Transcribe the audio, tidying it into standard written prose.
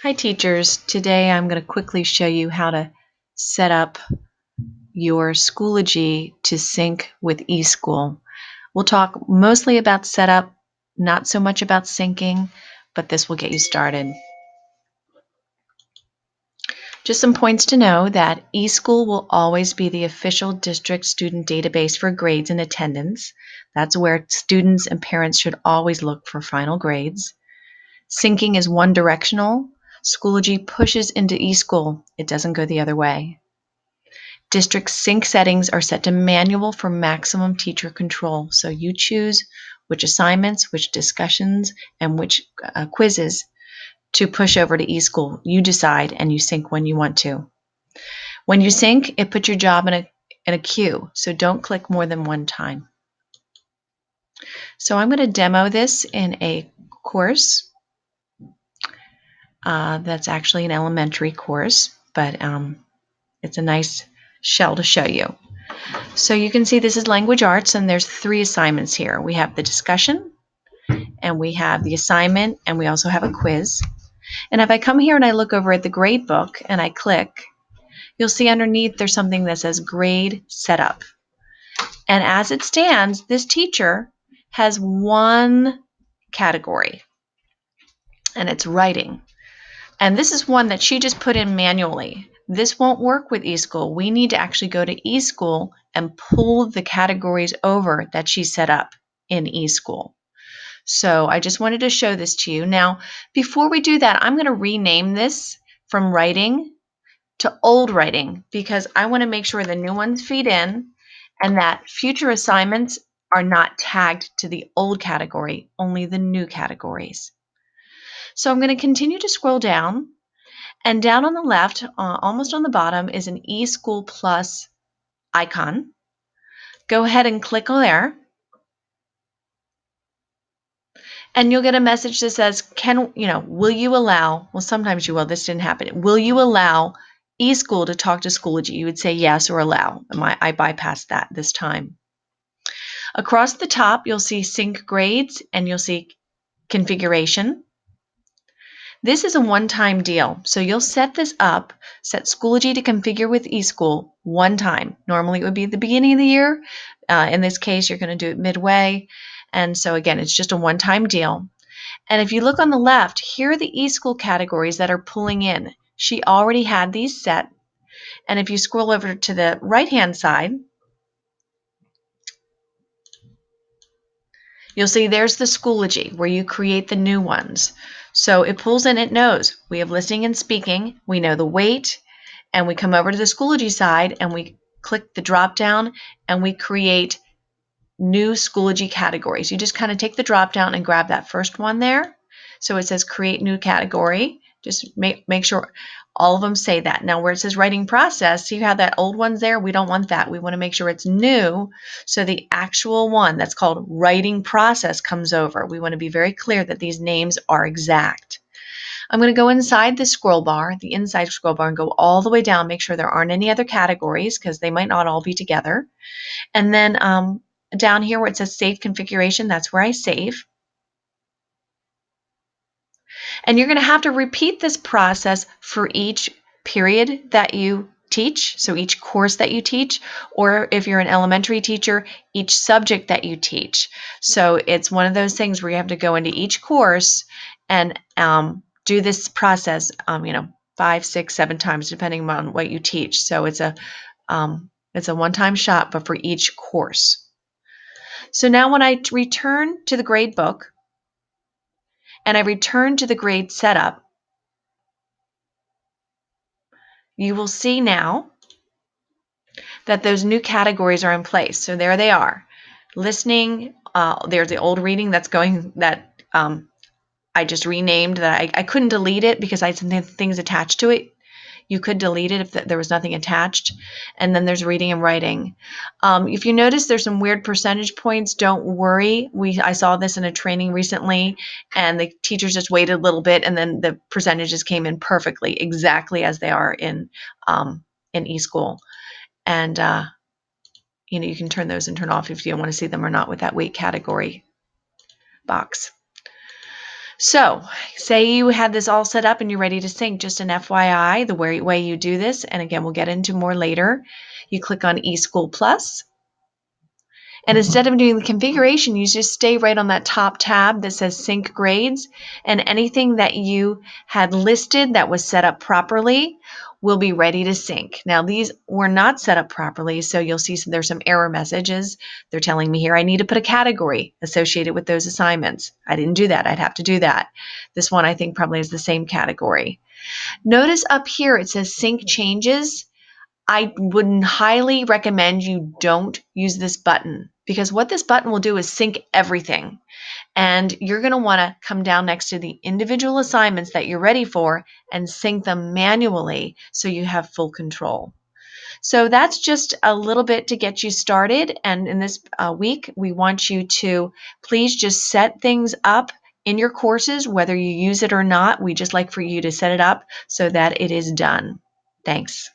Hi teachers, today I'm going to quickly show you how to set up your Schoology to sync with eSchool. We'll talk mostly about setup, not so much about syncing, but this will get you started. Just some points to know that eSchool will always be the official district student database for grades and attendance. That's where students and parents should always look for final grades. Syncing is one directional. Schoology pushes into eSchool. It doesn't go the other way. District sync settings are set to manual for maximum teacher control. So you choose which assignments, which discussions, and which quizzes to push over to eSchool. You decide and you sync when you want to. When you sync, it puts your job in a queue. So don't click more than one time. So I'm going to demo this in a course. That's actually an elementary course, but it's a nice shell to show you. So you can see this is language arts, and there's 3 assignments here. We have the discussion, and we have the assignment, and we also have a quiz. And if I come here and I look over at the grade book and I click, you'll see underneath there's something that says grade setup. And as it stands, this teacher has one category, and it's writing. And this is one that she just put in manually. This won't work with eSchool. We need to actually go to eSchool and pull the categories over that she set up in eSchool. So I just wanted to show this to you. Now, before we do that, I'm going to rename this from writing to old writing because I want to make sure the new ones feed in and that future assignments are not tagged to the old category, only the new categories. So I'm going to continue to scroll down. And down on the left, almost on the bottom, is an eSchool Plus icon. Go ahead and click on there. And you'll get a message that says, will you allow, well, sometimes you will, this didn't happen. Will you allow eSchool to talk to Schoology? You would say yes or allow. I bypassed that this time. Across the top, you'll see sync grades and you'll see configuration. This is a one-time deal. So you'll set this up, set Schoology to configure with eSchool one time. Normally it would be at the beginning of the year. In this case, you're going to do it midway. And so again, it's just a one-time deal. And if you look on the left, here are the eSchool categories that are pulling in. She already had these set. And if you scroll over to the right-hand side, you'll see there's the Schoology where you create the new ones. So it pulls in, it knows we have listening and speaking, we know the weight, and we come over to the Schoology side and we click the drop down and we create new Schoology categories. You just kind of take the drop down and grab that first one there. So it says create new category. Just make sure all of them say that. Now where it says writing process, see how that old one's there? We don't want that. We want to make sure it's new. So the actual one that's called writing process comes over. We want to be very clear that these names are exact. I'm going to go inside the scroll bar, the inside scroll bar, and go all the way down, make sure there aren't any other categories because they might not all be together. And then down here where it says save configuration, that's where I save. And you're going to have to repeat this process for each period that you teach, so each course that you teach, or if you're an elementary teacher, each subject that you teach. So it's one of those things where you have to go into each course and do this process, 5, 6, 7 times, depending on what you teach. So it's a one-time shot, but for each course. So now when I return to the grade book and I return to the grade setup, you will see now that those new categories are in place. So there they are. Listening, there's the old reading that's going, that I just renamed, that I couldn't delete it because I had some things attached to it. You could delete it if there was nothing attached. And then there's reading and writing. If you notice there's some weird percentage points, don't worry. I saw this in a training recently, and the teachers just waited a little bit, and then the percentages came in perfectly, exactly as they are in eSchool. And you can turn those and turn off if you don't want to see them or not with that weight category box. So, say you had this all set up and you're ready to sync. Just an FYI, the way you do this, and again, we'll get into more later, you click on eSchool Plus. And instead of doing the configuration, you just stay right on that top tab that says Sync Grades, and anything that you had listed that was set up properly will be ready to sync. Now, these were not set up properly, so you'll see there's some error messages. They're telling me here I need to put a category associated with those assignments. I didn't do that. I'd have to do that. This one I think probably is the same category. Notice up here it says Sync Changes. I would highly recommend you don't use this button, because what this button will do is sync everything. And you're going to want to come down next to the individual assignments that you're ready for and sync them manually so you have full control. So that's just a little bit to get you started. And in this week, we want you to please just set things up in your courses, whether you use it or not. We just like for you to set it up so that it is done. Thanks.